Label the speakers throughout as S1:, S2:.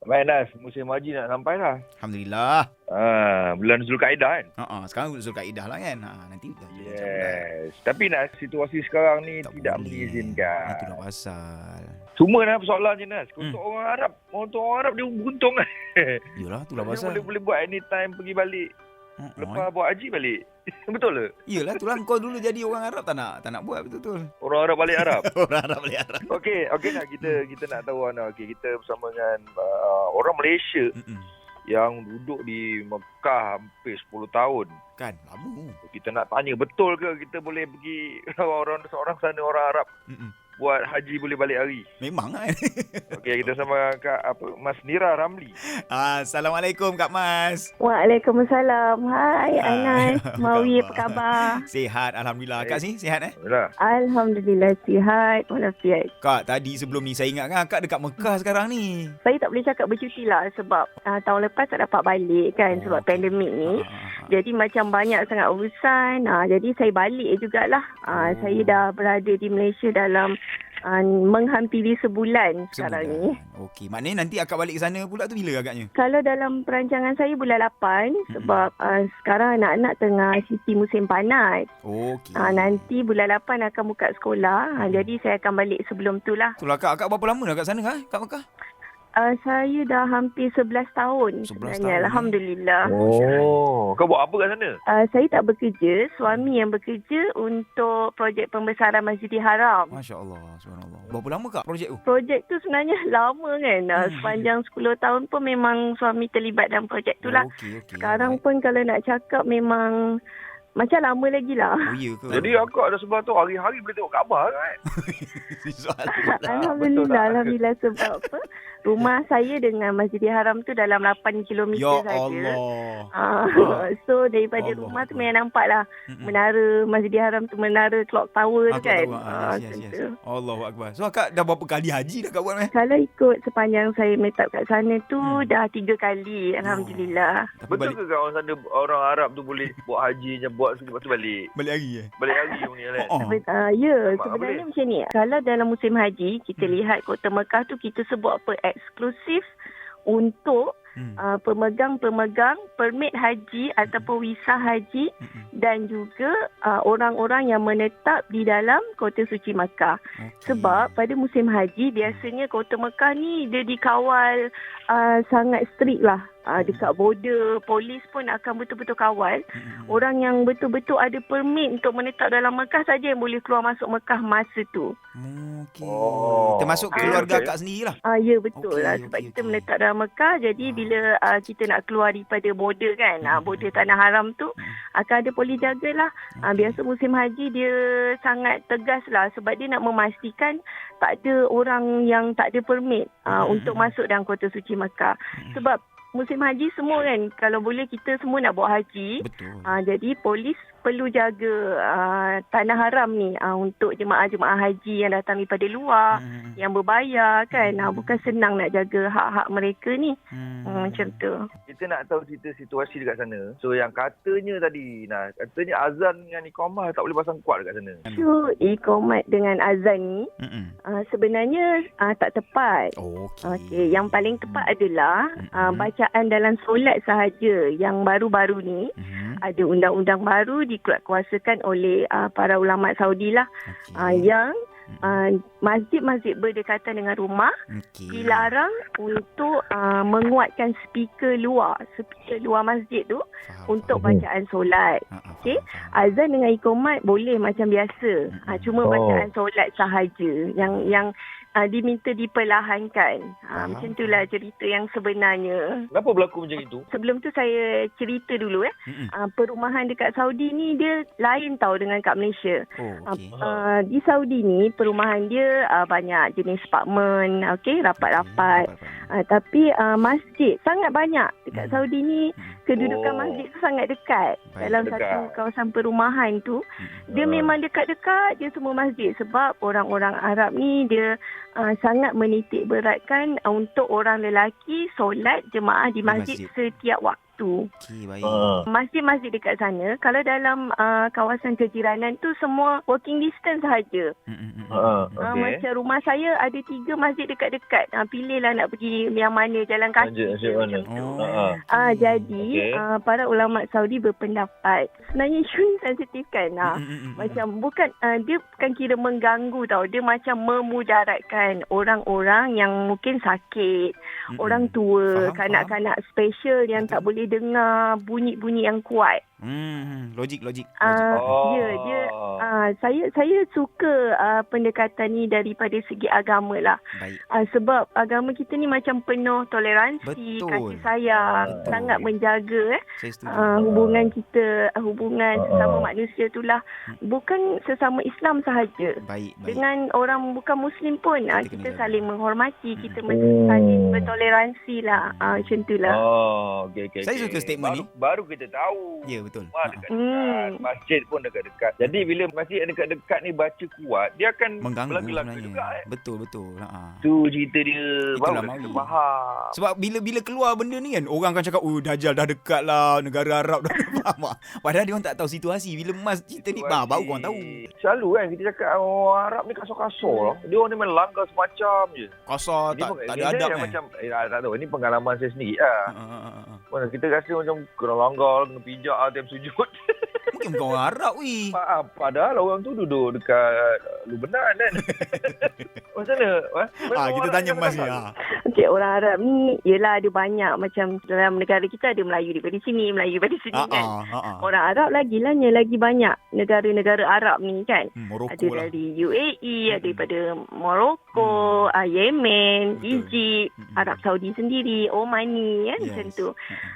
S1: Baik Nas, musim haji nak sampai lah.
S2: Alhamdulillah.
S1: Bulan Zulkaidah kan?
S2: Sekarang Zulkaidah lah kan. Nanti dah
S1: Yes. Tapi Nas, situasi sekarang ni
S2: tak
S1: tidak
S2: boleh.
S1: mengizinkan.
S2: Itu dah pasal.
S1: Cuma Nas, persoalannya Nas, untuk orang Arab dia beruntung kan.
S2: Yalah, itulah
S1: Dia
S2: pasal.
S1: boleh buat anytime pergi balik. Lepas buat haji balik. Betul ke?
S2: Iyalah, itulah kau dulu jadi orang Arab tak nak buat betul-betul.
S1: Orang Arab balik Arab.
S2: Orang Arab balik Arab.
S1: Okey nak kita nak tahu Ana. Okey, kita bersama dengan orang Malaysia yang duduk di Mekah hampir 10 tahun.
S2: Kan, lama.
S1: Kita nak tanya betul ke kita boleh pergi seorang sana orang Arab buat haji boleh balik hari.
S2: Memang kan.
S1: Okey, kita sama Mas Nira Ramli.
S2: Assalamualaikum Kak Mas.
S3: Waalaikumsalam. Hai Anas, Mawi, apa khabar?
S2: Sihat, Alhamdulillah. Kak sini sihat
S3: Alhamdulillah sihat walafiat.
S2: Kak, tadi sebelum ni saya ingat kan Kak dekat Mekah sekarang ni.
S3: Saya tak boleh cakap bercuti lah sebab tahun lepas tak dapat balik kan sebab pandemik ni. Jadi macam banyak sangat urusan. Jadi saya balik jugalah. Saya dah berada di Malaysia dalam menghampiri sebulan sekarang ni.
S2: Okey, maknanya nanti akak balik ke sana pula tu bila agaknya?
S3: Kalau dalam perancangan saya bulan 8 sebab sekarang anak-anak tengah cuti musim panas.
S2: Okey.
S3: Nanti bulan 8 akan buka sekolah. Jadi saya akan balik sebelum tu lah.
S2: Itulah akak berapa lama dah kat sana kat Mekah?
S3: Saya dah hampir 11 tahun
S2: 11
S3: sebenarnya.
S2: tahun,
S3: Alhamdulillah.
S1: Kau buat apa kat sana?
S3: Saya tak bekerja. Suami yang bekerja untuk projek pembesaran Masjidil Haram.
S2: Masya Allah, subhanallah. Berapa lama Kak projek tu?
S3: Projek tu sebenarnya lama kan. Sepanjang 10 tahun pun memang suami terlibat dalam projek tu lah.
S2: Okey.
S3: Sekarang pun kalau nak cakap memang macam lama lagi lah.
S2: Oh ya ke?
S1: Jadi akak ada sebelah tu hari-hari boleh tengok Kaabah kan?
S3: Alhamdulillah sebab apa? Rumah saya dengan Masjidil Haram tu dalam 8 km
S2: ya
S3: saja.
S2: Allah.
S3: So daripada
S2: Allah
S3: rumah tu memang nampak lah menara Masjidil Haram tu, menara clock tower tu kan.
S2: Yes. Allahu Akbar. So akak dah berapa kali haji dah Kak buat
S3: Kalau ikut sepanjang saya menetap kat sana tu dah 3 kali. Alhamdulillah.
S1: Betul ke orang sana orang Arab tu boleh buat haji je buat lepas tu balik?
S2: Balik hari
S1: Balik hari ni kan?
S3: Ya, sebenarnya macam ni. Kalau dalam musim haji kita lihat Kota Mekah tu kita sebut apa? Eksklusif untuk pemegang-pemegang permit haji ataupun visa haji dan juga orang-orang yang menetap di dalam Kota Suci Mekah. Sebab pada musim haji biasanya Kota Mekah ni dia dikawal sangat strict lah. Dekat border, polis pun akan betul-betul kawal. Orang yang betul-betul ada permit untuk menetap dalam Mekah saja yang boleh keluar masuk Mekah masa tu.
S2: Termasuk keluarga akak sendiri lah.
S3: Ya betul lah. Sebab kita menetap dalam Mekah. Jadi bila kita nak keluar daripada border kan, border Tanah Haram tu akan ada polis jagalah. Biasa musim haji dia sangat tegas lah sebab dia nak memastikan tak ada orang yang tak ada permit untuk masuk dalam Kota Suci Mekah. Sebab musim haji semua kan, kalau boleh kita semua nak buat haji.
S2: Betul.
S3: Jadi polis perlu jaga Tanah Haram ni untuk jemaah-jemaah haji yang datang daripada luar, yang berbayar kan. Bukan senang nak jaga hak-hak mereka ni. Macam tu.
S1: Kita nak tahu cerita situasi dekat sana. So yang katanya tadi, katanya azan dengan iqamah tak boleh pasang kuat dekat sana.
S3: So iqamat dengan azan ni sebenarnya tak tepat. Okey, yang paling tepat adalah bacaan dalam solat sahaja. Yang baru-baru ni ada undang-undang baru dikuatkuasakan oleh para ulama Saudi lah. Yang masjid-masjid berdekatan dengan rumah dilarang untuk menguatkan speaker luar masjid tu untuk bacaan solat. Okey, azan dengan iqamat boleh macam biasa. Cuma bacaan solat sahaja yang diminta diperlahankan. Macam itulah cerita yang sebenarnya.
S1: Kenapa berlaku macam itu?
S3: Sebelum tu saya cerita dulu perumahan dekat Saudi ni dia lain tau dengan kat Malaysia. Di Saudi ni perumahan dia banyak jenis apartmen, rapat-rapat. Tapi masjid sangat banyak dekat Saudi ni. Kedudukan masjid tu sangat dekat. Dalam satu kawasan perumahan tu dia memang dekat-dekat je semua masjid. Sebab orang-orang Arab ni dia sangat menitik beratkan untuk orang lelaki solat jemaah di masjid setiap waktu. situ.
S2: Okey, baik.
S3: Masjid-masjid dekat sana, kalau dalam kawasan kejiranan tu semua walking distance sahaja. Macam rumah saya ada 3 masjid dekat-dekat. Pilihlah nak pergi yang mana, jalan kaki.
S1: Masjid mana?
S3: Jadi para ulama Saudi berpendapat sebenarnya isu ni sensitif kan. Macam dia bukan kira mengganggu tau. Dia macam memudaratkan orang-orang yang mungkin sakit, orang tua, kanak-kanak special yang tak boleh dengar bunyi-bunyi yang kuat.
S2: Logik.
S3: Saya suka pendekatan ni daripada segi agama lah. Sebab agama kita ni macam penuh toleransi, kasih sayang, sangat menjaga hubungan kita, hubungan sesama manusia tu lah. Bukan sesama Islam sahaja. Dengan orang bukan Muslim pun kita saling menghormati, kita saling bertoleransi lah. Macam tu lah.
S1: Okay.
S2: Saya suka statement ni.
S1: Baru kita tahu.
S2: Ya, betul.
S1: Dekat-dekat. Masjid pun dekat-dekat. Jadi bila masjid yang dekat-dekat ni baca kuat, dia akan
S2: mengganggu
S1: belaka juga.
S2: Betul.
S1: Tu cerita dia.
S2: Itulah
S1: baru kita faham.
S2: Sebab bila keluar benda ni kan, orang akan cakap, Dajjal dah dekat lah, negara Arab dah. Faham tak? Padahal dia orang tak tahu situasi. Bila mas cerita ni, baru korang tahu.
S1: Selalu kan kita cakap orang Arab ni kasar-kasar lah. Dia orang ni main langgar semacam je.
S2: Kasar, tak ada adab kan.
S1: Macam, tak tahu. Ini pengalaman saya sendiri lah. Kita rasa macam kena langgar, kena pijak tiap sujud.
S2: Mungkin bukan orang Arab weh.
S1: Padahal orang tu duduk dekat Lubenan kan. Macam mana?
S2: Kita tanya Mas ni.
S3: Okey, orang Arab ni yelah ada banyak macam dalam negara kita ada Melayu daripada sini, Melayu daripada sini kan. Orang Arab lagi banyak negara-negara Arab ni kan. Ada
S2: lah.
S3: dari UAE, ada daripada Morocco, Yemen, Egypt, Arab Saudi sendiri, Oman ni kan, macam tu.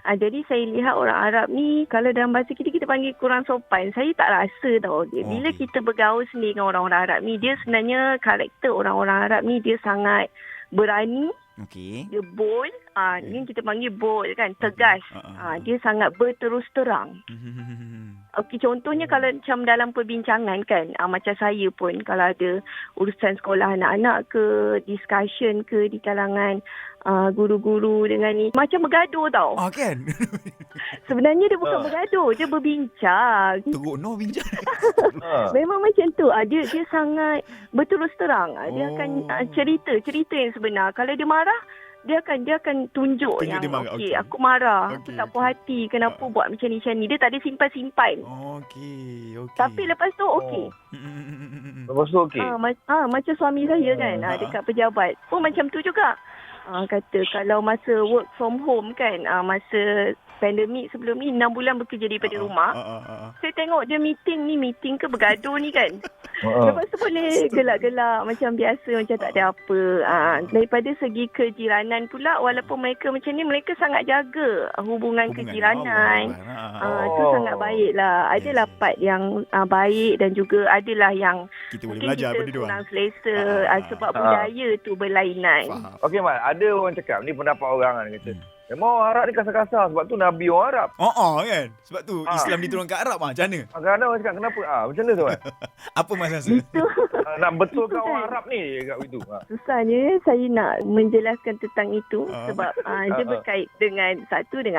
S3: Jadi saya lihat orang Arab ni kalau dalam bahasa kita panggil kurang sopan. Saya tak rasa tau. Bila kita bergaul sendiri dengan orang-orang Arab ni, dia sebenarnya karakter orang-orang Arab ni dia sangat berani. Dia bold. Ni kita panggil bold kan, tegas. Dia sangat berterus terang. Contohnya kalau macam dalam perbincangan kan, macam saya pun kalau ada urusan sekolah anak-anak ke, discussion ke di kalangan guru-guru dengan ni, macam bergaduh tau.
S2: Kan?
S3: Sebenarnya dia bukan bergaduh, dia berbincang.
S2: Teruk bincang.
S3: Memang macam tu. Dia sangat berterus terang. Dia akan cerita yang sebenar. Kalau dia marah, dia akan tunjuk yang okey, aku marah, aku tak puas hati, kenapa buat macam ni. Dia tak ada simpan-simpan.
S2: Okey.
S3: Tapi lepas tu okey.
S1: Lepas tu okey.
S3: Macam suami saya kan, dekat pejabat pun macam tu juga. Kata kalau masa work from home kan, masa pandemik sebelum ni 6 bulan bekerja daripada rumah. Saya tengok dia meeting ke bergaduh ni kan. Lepas tu boleh gelak-gelak macam biasa, macam tak ada apa. Daripada segi kejiranan pula, walaupun mereka macam ni, mereka sangat jaga hubungan kejiranan. Itu sangat baik lah. Adalah part yang baik dan juga adalah yang
S2: kita boleh belajar pada dia
S3: kurang selesa sebab budaya tu berlainan.
S1: Okey Mat, ada orang cakap, ni pendapat orang kan, kata memang orang Arab ni kasar-kasar sebab tu Nabi orang Arab.
S2: Kan. Sebab tu Islam diturunkan kat Arab macam mana?
S1: Kadang-kadang orang cakap kenapa? Macam mana tu kan?
S2: Apa Mas rasa?
S1: Nak betulkan orang Arab ni kat itu.
S3: Susahnya saya nak menjelaskan tentang itu sebab dia berkait dengan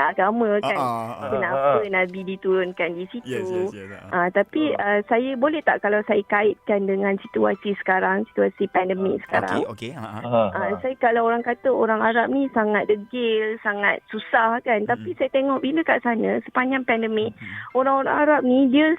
S3: agama kan. Kenapa Nabi diturunkan di situ. Tapi saya boleh tak kalau saya kaitkan dengan situasi sekarang, situasi pandemik sekarang. Saya kalau orang kata orang Arab ni sangat degil, sangat susah kan. Tapi saya tengok bila kat sana sepanjang pandemik, orang-orang Arab ni dia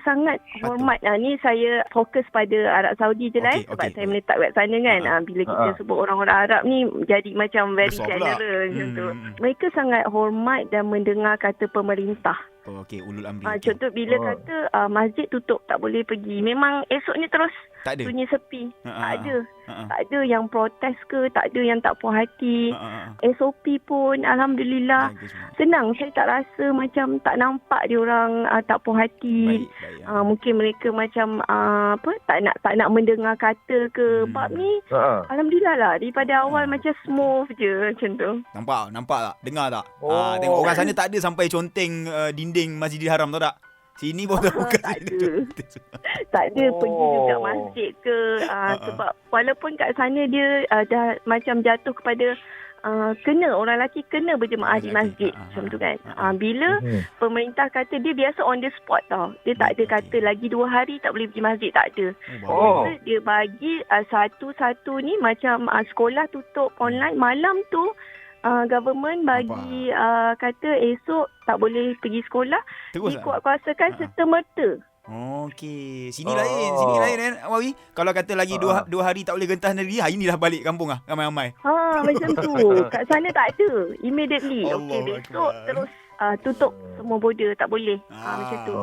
S3: sangat hormat. Ni saya fokus pada Arab Saudi je lah sebab saya meletak kat sana kan. Bila kita sebut orang-orang Arab ni jadi macam very general macam tu. Mereka sangat hormat dan mendengar kata pemerintah.
S2: Ulul amri.
S3: Contoh bila kata masjid tutup, tak boleh pergi, memang esoknya terus sunyi sepi. Tak ada yang protes ke, tak ada yang tak puas hati. SOP pun Alhamdulillah senang. Saya tak rasa macam tak nampak dia orang tak puas hati. Mungkin mereka macam tak nak mendengar kata ke. Bab ni Alhamdulillah lah, daripada awal macam smooth je macam tu.
S2: Nampak tak? Dengar tak? Tengok orang sana tak ada sampai conteng dinding Masjidil Haram, tahu tak? Sini baru bukan.
S3: Tak ada pergi juga masjid ke. Sebab walaupun kat sana dia dah macam jatuh kepada kena orang lelaki kena berjemaah di masjid macam tu kan. Bila pemerintah kata dia biasa on the spot tau. Dia tak ada kata lagi 2 hari tak boleh pergi masjid, tak ada. Dia bagi satu-satu ni macam sekolah tutup online malam tu. Government bagi kata esok tak boleh pergi sekolah. Dikuat-kuasakan serta-merta.
S2: Okey. Sini lain kan Wawi. Kalau kata lagi 2 hari tak boleh gentas negeri, inilah balik kampung ramai-ramai.
S3: Macam tu. Kat sana tak ada. Immediately. Okey, besok terus tutup semua border, tak boleh. Macam tu.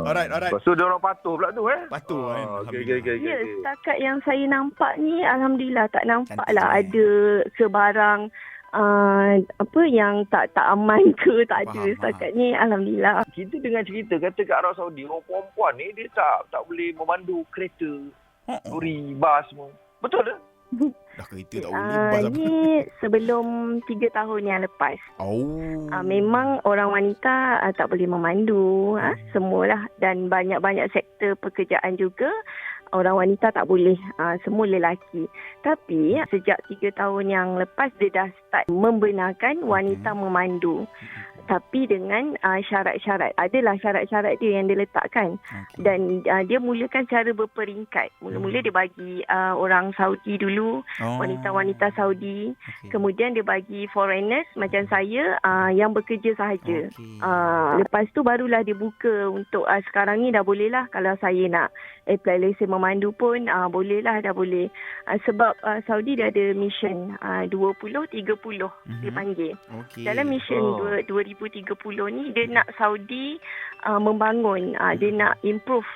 S2: Alright.
S1: So dia orang patuh pula tu
S2: Patuh kan.
S1: Okay.
S3: Ya, setakat yang saya nampak ni alhamdulillah tak nampak lah ada sebarang yang tak aman ke, tak ada. Setakat ni alhamdulillah.
S1: Kita dengar cerita kata kat Arab Saudi orang perempuan ni dia tak boleh memandu kereta, lori, bas semua. Betul ke?
S2: Dah kereta tak boleh, bas apa?
S3: Ni sebelum 3 tahun yang lepas. Memang orang wanita tak boleh memandu, semualah, dan banyak-banyak sektor pekerjaan juga orang wanita tak boleh, semua lelaki. Tapi sejak 3 tahun yang lepas dia dah start membenarkan wanita memandu. Tapi dengan syarat-syarat. Adalah syarat-syarat dia yang dia letakkan. Dan dia mulakan secara berperingkat. Mula-mula dia bagi orang Saudi dulu, wanita-wanita Saudi. Kemudian dia bagi foreigners macam saya yang bekerja sahaja. Lepas tu barulah dia buka untuk sekarang ni dah boleh lah. Kalau saya nak apply lesen memandu pun boleh lah, dah boleh. Sebab Saudi dia ada mission 20-30 dia panggil. Dalam mission 2030 ni dia nak Saudi membangun, dia nak improve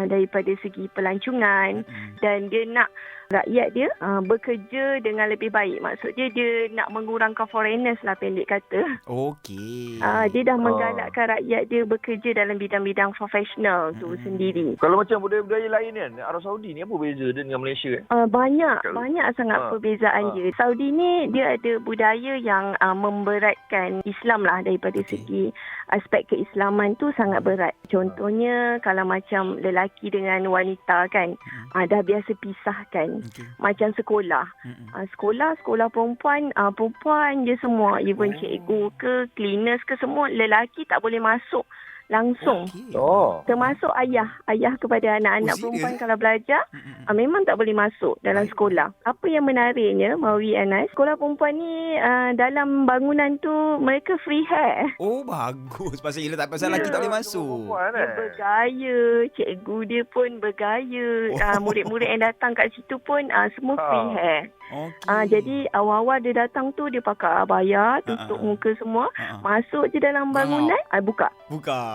S3: daripada segi pelancongan, dan dia nak rakyat dia bekerja dengan lebih baik. Maksudnya dia nak mengurangkan foreigners lah, pendek kata. Dia dah menggalakkan rakyat dia bekerja dalam bidang-bidang profesional tu sendiri.
S1: Kalau macam budaya-budaya lain kan, Arab Saudi ni apa beza dia dengan Malaysia kan?
S3: Banyak sangat perbezaan dia. Saudi ni dia ada budaya yang memberatkan Islam lah, daripada segi aspek keislaman tu sangat berat. Contohnya kalau macam lelaki dengan wanita kan, dah biasa pisahkan. Macam sekolah. Sekolah perempuan je semua. Even cikgu ke, cleaners ke, semua lelaki tak boleh masuk langsung. Termasuk ayah kepada anak-anak perempuan kalau belajar, memang tak boleh masuk dalam sekolah. Apa yang menariknya, Mawi Anas, sekolah perempuan ni dalam bangunan tu mereka free hair.
S2: Bagus. Pasal pasal lelaki tak boleh masuk.
S3: Dia bergaya, cikgu dia pun bergaya. Murid-murid yang datang kat situ pun semua free hair. Jadi awal-awal dia datang tu dia pakai abaya, tutup muka semua, masuk je dalam bangunan, buka.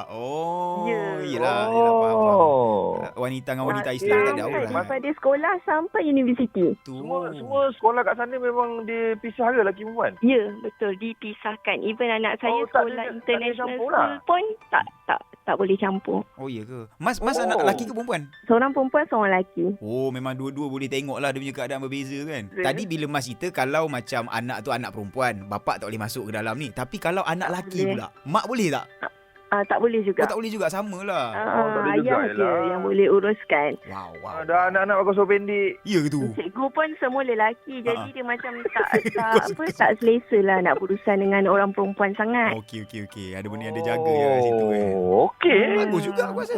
S3: Yelah, faham. Wanita dengan wanita Islam tak ada aurat. Daripada sekolah sampai universiti.
S1: Semua sekolah kat sana memang dia pisah ke lelaki perempuan?
S3: Ya, betul, dipisahkan. Even anak saya sekolah international school pun tak boleh campur.
S2: Ya ke? Mas anak lelaki ke perempuan?
S3: Seorang perempuan, seorang lelaki.
S2: Memang dua-dua boleh tengok lah dia punya keadaan berbeza kan. Tadi bila Mas cerita kalau macam anak tu anak perempuan, bapak tak boleh masuk ke dalam ni. Tapi kalau anak lelaki pula, mak boleh tak?
S3: Tak boleh juga.
S2: Tak boleh juga, samalah.
S3: Ayah je yang boleh uruskan.
S2: Wow.
S1: Ada anak-anak pakai seluar pendek.
S2: Ya ke tu?
S3: Cikgu pun semua lelaki. Jadi dia macam tak selesa lah nak berurusan dengan orang perempuan sangat.
S2: Okey. Ada benda yang dia jaga kat situ kan.
S1: Okey.
S2: Bagus juga aku rasa.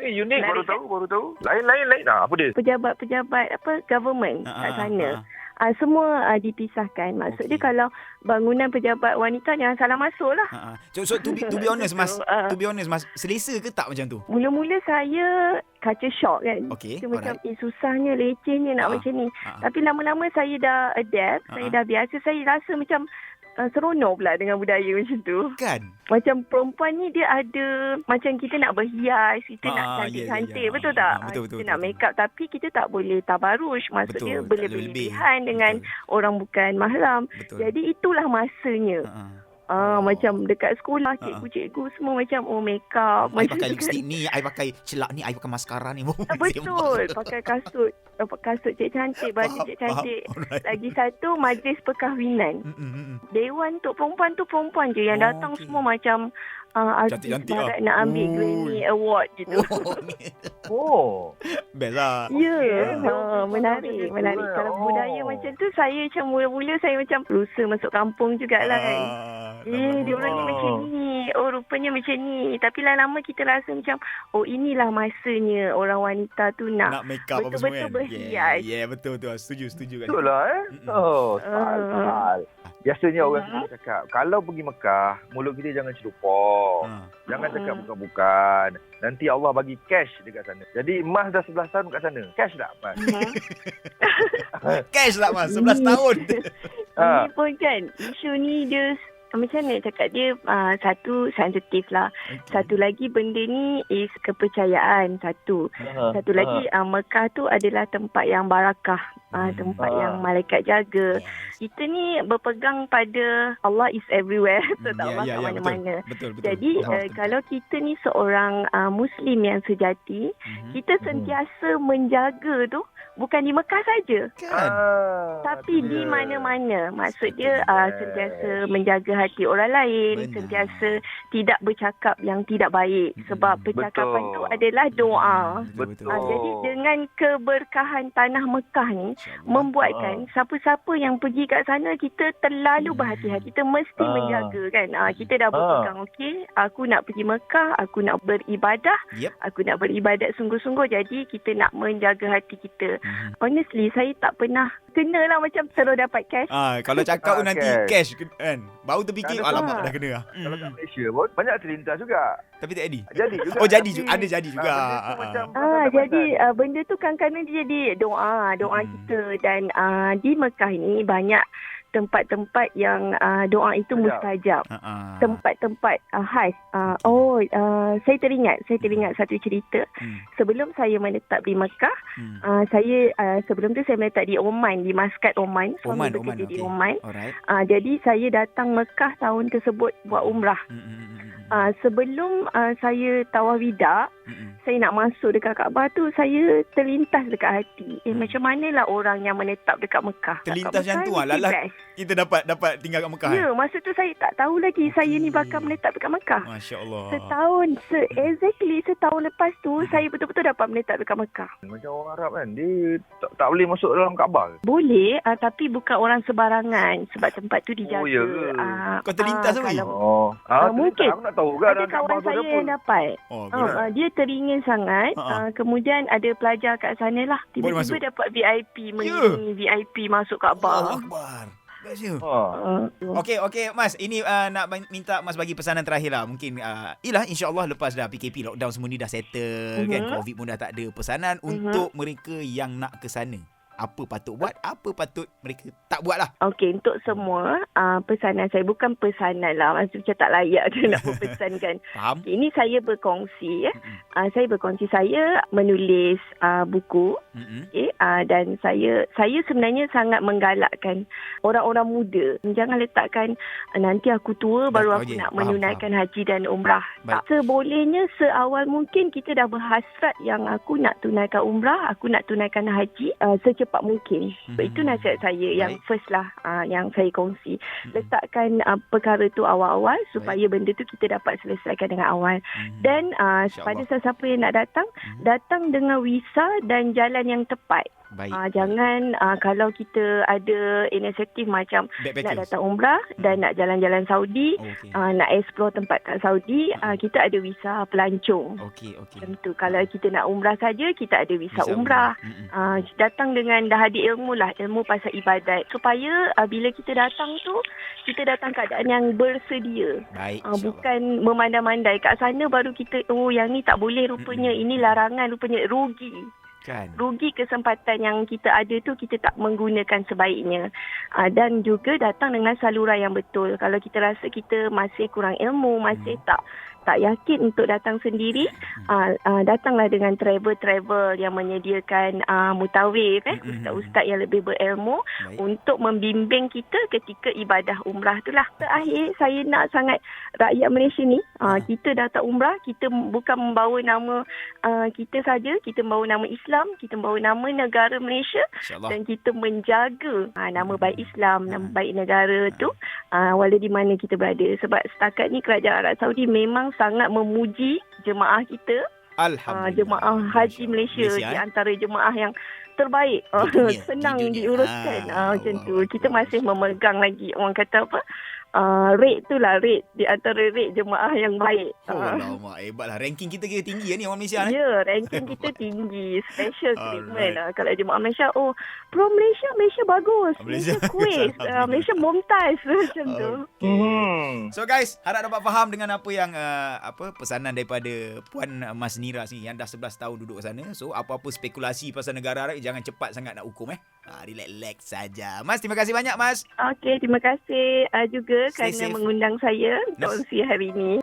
S1: Unik, baru tahu. Lain. Apa dia?
S3: Pejabat government kat sana. Semua dipisahkan. Maksudnya kalau bangunan pejabat wanita jangan salah masuk lah.
S2: So to be honest Mas, selesa ke tak macam tu?
S3: Mula-mula saya kaca shock kan. Dia macam susahnya, lecehnya nak macam ni. Tapi lama-lama saya dah adapt, saya dah biasa, saya rasa macam seronok pula dengan budaya macam tu.
S2: Kan?
S3: Macam perempuan ni dia ada, macam kita nak berhias, kita nak cantik-cantik, betul tak?
S2: Betul.
S3: Kita nak make up tapi kita tak boleh tabarush. Maksudnya berlebihan dengan orang bukan mahram. Jadi itulah masanya. Macam dekat sekolah cikgu-cikgu semua macam make up.
S2: I pakai lipstick ni, I pakai celak ni, I pakai maskara ni.
S3: Betul. Pakai kasut dapat kasut cik cantik, baju cik cantik.
S2: Alright.
S3: Lagi satu majlis perkahwinan. Dewan untuk perempuan tu perempuan je. Yang datang semua macam artis
S2: Cantik-cantik
S3: barat nak ambil Grammy Award gitu.
S1: Oh.
S2: Best lah.
S3: Ya, menarik. Kalau budaya macam tu, saya macam mula-mula saya macam berusaha masuk kampung jugalah kan. Diorang ni macam ni. Oh, rupanya macam ni. Tapi lama-lama kita rasa macam, oh inilah masanya orang wanita tu nak
S2: make up apa semua
S3: betul-betul
S2: kan.
S3: berhias.
S2: Betul. Setuju kat
S1: Betul lah Biasanya orang selalu cakap, kalau pergi Mekah, mulut kita jangan celupok. Jangan cakap bukan-bukan. Nanti Allah bagi cash dekat sana. Jadi Mas dah 11 tahun kat sana. Cash tak Mas?
S2: Cash lah Mas, 11 tahun.
S3: Ini pun kan, isu ni dia macam mana cakap dia, satu sensitif lah. Satu lagi benda ni is kepercayaan satu. Satu lagi Mekah tu adalah tempat yang barakah, tempat yang malaikat jaga. Kita ni berpegang pada Allah is everywhere. So tak Allah kat mana-mana.
S2: Betul.
S3: Jadi kalau kita ni seorang Muslim yang sejati, kita sentiasa menjaga tu bukan di Mekah saja, tapi di mana-mana. Maksud dia sentiasa menjaga hati orang lain, sentiasa tidak bercakap yang tidak baik, sebab percakapan tu adalah doa. Jadi dengan keberkahan tanah Mekah ni membuatkan siapa-siapa yang pergi kat sana, kita terlalu berhati-hati. Kita mesti menjaga kan. Kita dah berpegang, okey, aku nak pergi Mekah, aku nak beribadah, aku nak beribadat sungguh-sungguh. Jadi kita nak menjaga hati kita. Honestly, saya tak pernah kena lah macam terus dapat cash.
S2: Kalau cakap pun nanti cash kan, baru terfikir alamak dah kena lah.
S1: Kalau kat Malaysia pun banyak terlintas juga.
S2: Tapi tak jadi.
S1: Jadi juga.
S2: Oh jadi juga. Ada jadi juga.
S3: Jadi benda tu kadang-kadang dia jadi doa kita. Dan di Mekah ni banyak tempat-tempat yang doa itu mustajab. Tempat-tempat khas. Saya teringat satu cerita. Sebelum saya menetap di Mekah, saya sebelum tu saya menetap di Oman, di Muscat, Oman. Suami bekerja di Oman. Jadi saya datang Mekah tahun tersebut buat umrah. Sebelum saya tawaf wida, saya nak masuk dekat Kaabah tu, saya terlintas dekat hati. Macam manalah orang yang menetap dekat Mekah.
S2: Terlintas macam tu lah. Kita dapat tinggal kat Mekah.
S3: Ya, masa tu saya tak tahu lagi saya ni bakal menetap dekat Mekah.
S2: Masya Allah.
S3: Setahun lepas tu, saya betul-betul dapat menetap dekat Mekah.
S1: Macam orang Arab kan, dia tak boleh masuk dalam Kaabah.
S3: Boleh, tapi bukan orang sebarangan. Sebab tempat tu dijaga.
S1: Oh, ya ke?
S2: Kau terlintas tu?
S3: Mungkin.
S1: Aku nak tahu kan.
S3: Ada kawan saya yang dapat. Dia teringin sangat. Kemudian ada pelajar kat sana lah. Tiba-tiba dapat VIP, menyanyi VIP masuk Kaabah.
S2: Allah Akbar. Okey Mas, ini nak minta Mas bagi pesanan terakhir lah. Mungkin insya-Allah lepas dah PKP, lockdown semua ni dah settle kan, COVID pun dah tak ada. Pesanan untuk mereka yang nak ke sana. Apa patut buat, apa patut mereka tak buat lah. Okey,
S3: untuk semua pesanan saya, bukan pesanan lah, maksud macam tak layak je nak berpesankan.
S2: Faham?
S3: Ini saya berkongsi. Saya menulis buku. Dan saya sebenarnya sangat menggalakkan orang-orang muda, jangan letakkan nanti aku tua baru aku nak menunaikan haji dan umrah. Tak. Sebolehnya seawal mungkin kita dah berhasrat yang aku nak tunaikan umrah, aku nak tunaikan haji secepat mungkin. Itu nasihat saya yang first lah, yang saya kongsi. Letakkan perkara tu awal-awal supaya benda tu kita dapat selesaikan dengan awal. Dan pada sesiapa yang nak datang dengan visa dan jalan yang tepat. Jangan kalau kita ada inisiatif macam nak datang umrah dan nak jalan-jalan Saudi, nak explore tempat kat Saudi, kita ada visa pelancong. Macam tu. Kalau kita nak umrah saja, kita ada visa umrah. Datang dengan dah ada ilmu lah, ilmu pasal ibadat, supaya bila kita datang tu, kita datang keadaan yang bersedia. Bukan memandai-mandai kat sana baru kita, yang ni tak boleh rupanya, ini larangan rupanya, rugi. Rugi kesempatan yang kita ada tu, kita tak menggunakan sebaiknya. Dan juga datang dengan saluran yang betul. Kalau kita rasa kita masih kurang ilmu, masih tak tak yakin untuk datang sendiri, datanglah dengan travel yang menyediakan mutawif, ustaz-ustaz yang lebih berilmu untuk membimbing kita ketika ibadah umrah itulah. Terakhir, saya nak sangat rakyat Malaysia ni, kita datang umrah, kita bukan membawa nama kita saja, kita membawa nama Islam, kita membawa nama negara Malaysia dan kita menjaga nama baik Islam, nama baik negara tu walau di mana kita berada. Sebab setakat ni kerajaan Arab Saudi memang sangat memuji jemaah kita.
S2: Alhamdulillah.
S3: Jemaah Haji Malaysia di antara jemaah yang terbaik. Senang diuruskan. Macam tu. Kita masih memegang lagi, orang kata apa, rate tu lah, rate di antara rate jemaah yang baik.
S2: Alamak, hebatlah. Ranking kita kira tinggi ni orang Malaysia ni.
S3: Ya, ranking kita tinggi. Special treatment. Kalau jemaah Malaysia, pro Malaysia, Malaysia bagus. Malaysia kuis. Malaysia mumtaz. Macam tu.
S2: So guys, harap dapat faham dengan apa yang pesanan daripada Puan Mas Nira sini yang dah 11 tahun duduk kat sana. So, apa-apa spekulasi pasal negara Arab, jangan cepat sangat nak hukum. Relax saja. Mas, terima kasih banyak, Mas.
S3: Okey, terima kasih juga kerana mengundang saya untuk kongsi hari ini.